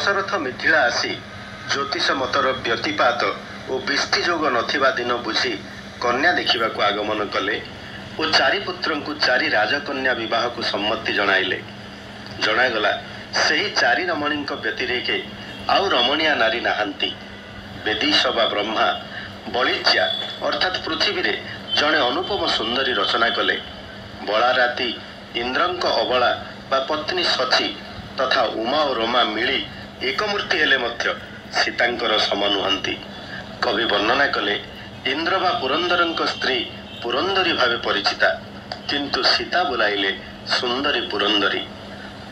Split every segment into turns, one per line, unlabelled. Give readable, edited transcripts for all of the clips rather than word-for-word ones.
दशरथ मिथिला आसी ज्योतिष मतर व्यतिपात और विष्टिजोग नथिबा दिन बुझी कन्या देखा आगमन कले और चारि पुत्र को चारि राजकन्या विवाह को सम्मति जणाइले। जणागला सही चारि रमणी व्यतिरेके आउ रमणीया नारी नाहांती। वेदीश बा ब्रह्मा बलिज्या अर्थात पृथ्वी रे जड़े अनुपम सुंदरी रचना कले। बला राति इंद्रंक अबला बा पत्नी सची तथा उमा और रमा मिली एक मूर्ति हेले मध्य सीतांकर सम नुहंती। कवि वर्णना कले इंद्र बा पुरंदरंक स्त्री पुरंदरी भावे परिचिता, किंतु सीता बुलाइले सुंदरी पुरंदरी।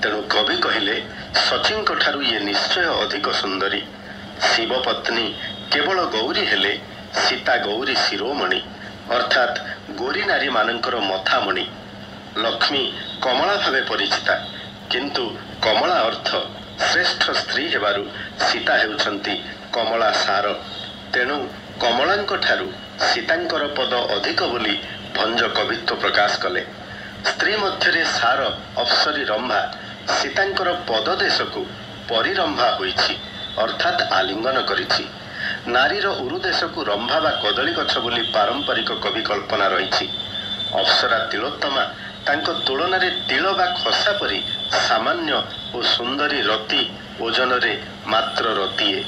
तेणु कवि कहिले सचिंक ठारु ये निश्चय अधिक सुंदरी। शिव पत्नी केवल गौरी हेले सीता गौरी शिरोमणि अर्थात गोरी नारी मानकर मथामणि। लक्ष्मी कमला भावे परिचिता, किंतु कमला अर्थ श्रेष्ठ स्त्री हेबारु सीता हेउछंती कमला सार। तेणु कमलांक ठारु सीतांकर पद अधिक बोली भंज कवित्व प्रकाश कले। स्त्री मध्यरे सार अप्सरी रंभा सीतांकर पद देशकु परिरंभा होईछि अर्थात आलिंगन करिछि। नारीर उरुदेशकु रंभा बा कदली गछ बोली पारंपरिक कवि कल्पना रहिछि। अप्सरा तिलोत्तमा तांको तुलनारे तिल बा खसा परी सामान्य और सुंदरी रति ओजन रे मात्र रतिए।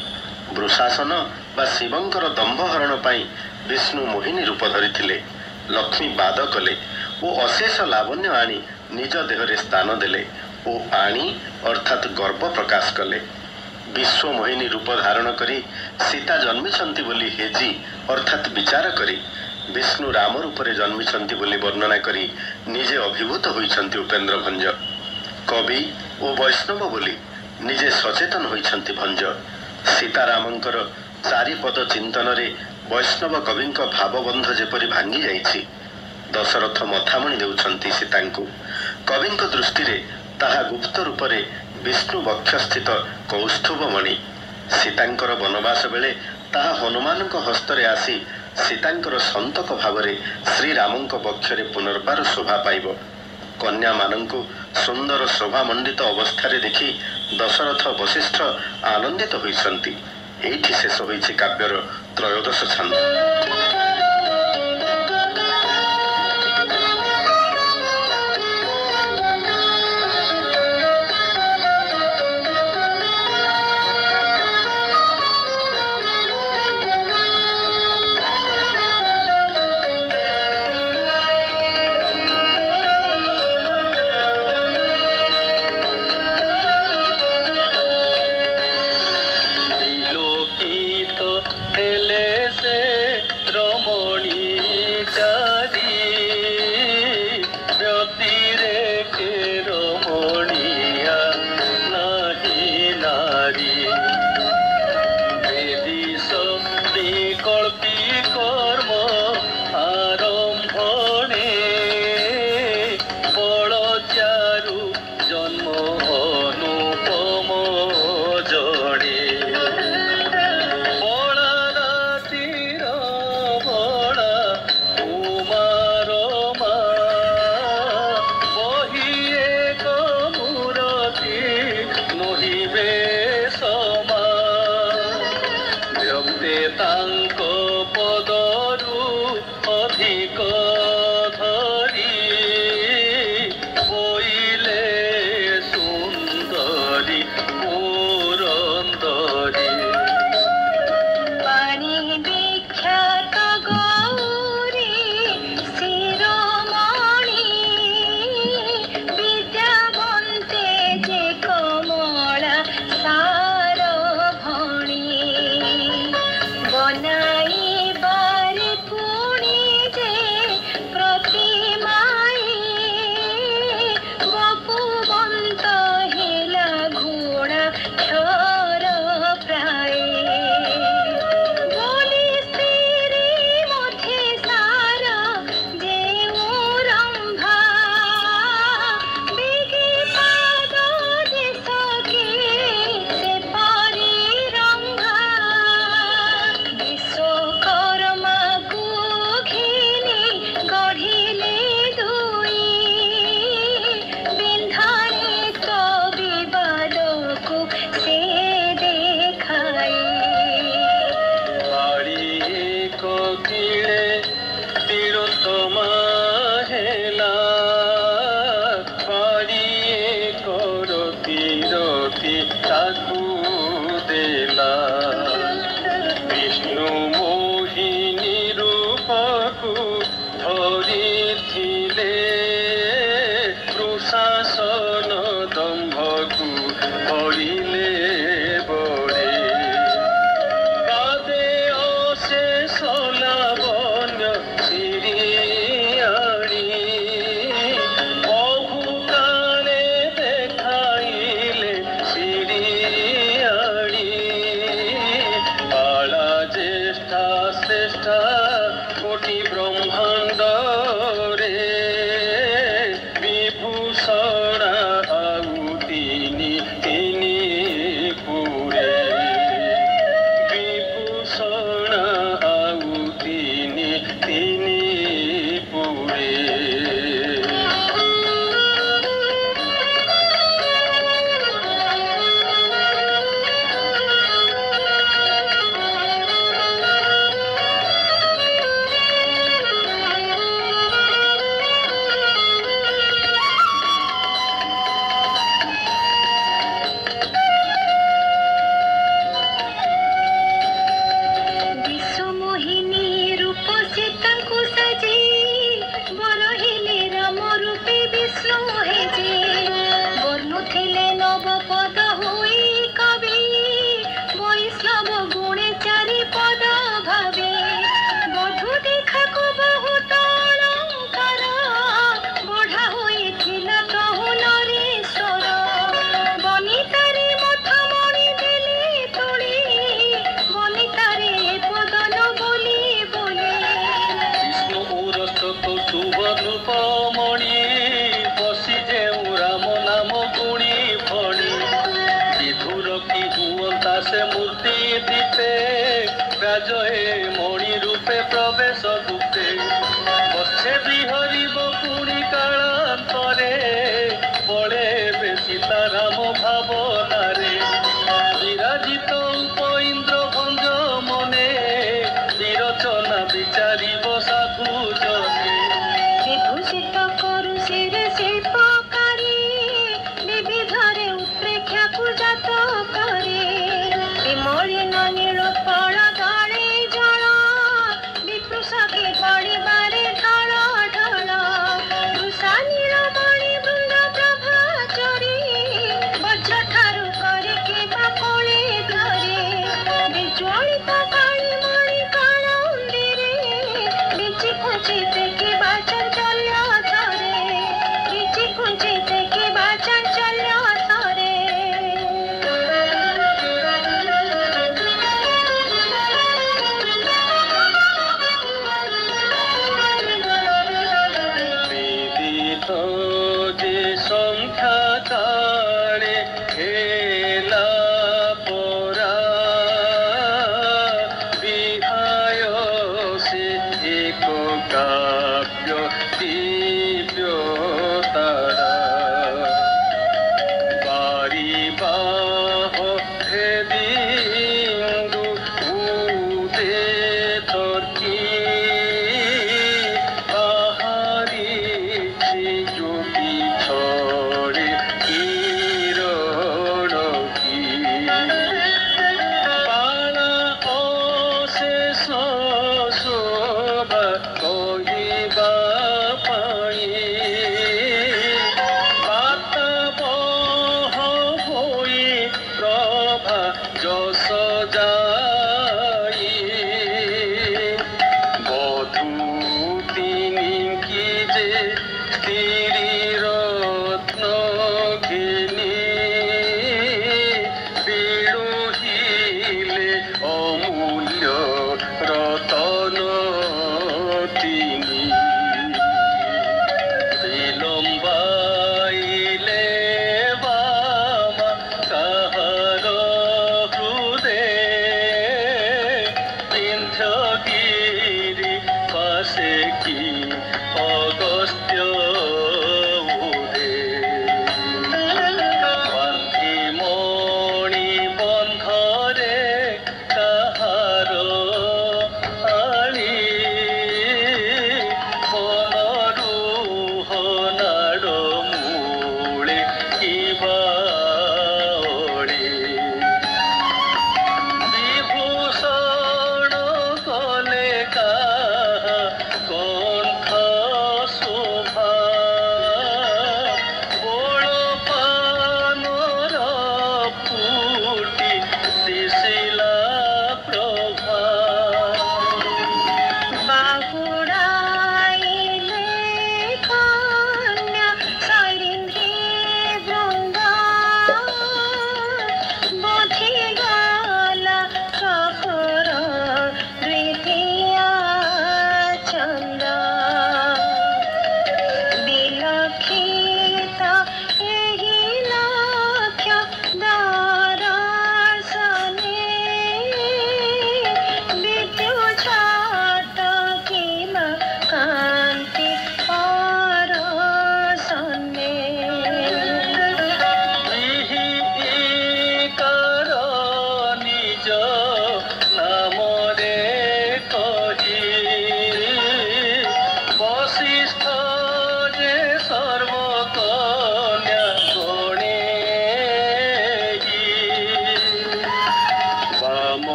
वृषासन बा शिवंकर दंभहरण पाई विष्णु मोहिनी रूप धरिथिले। लक्ष्मी बाद कले ओ अशेष लावण्य आनी निज देहरे स्थान देले ओ आनी अर्थात गर्व प्रकाश कले। विश्व मोहिनी रूप धारण करी सीता जन्मिछंती बोली हेजी अर्थात विचार करी विष्णु राम रूपरे जन्मिछंती बोली वर्णना करी निजे अभिभूत होइछंती उपेंद्र भंज। कवि ओ वैष्णव बोली निजे सचेतन होइछंती भंज। सीतारामंकर चारिपद चिंतन रे वैष्णव कविंक भावबंध जेपरी भांगी जाइछि। दशरथ मथामणि देउछंती सीतांकु। कविंक दृष्टि रे ताहा गुप्त रूपरे विष्णु वक्षस्थित कौस्तुभमणि। सीतांकर वनवास बेले ताहा हनुमानक हस्तरे आसी सीतांकर संतक भावरे श्रीरामंक वक्षरे पुनर्बार शोभा पाइब। कन्या मानंकु सुंदर शोभा मंडित अवस्थारे देखि दशरथ वशिष्ठ आनंदित होइछंती। एइठी शेष होइछि काव्यर त्रयोदश छंद।
बना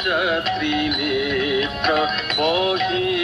যাত্রী নেত্র বহি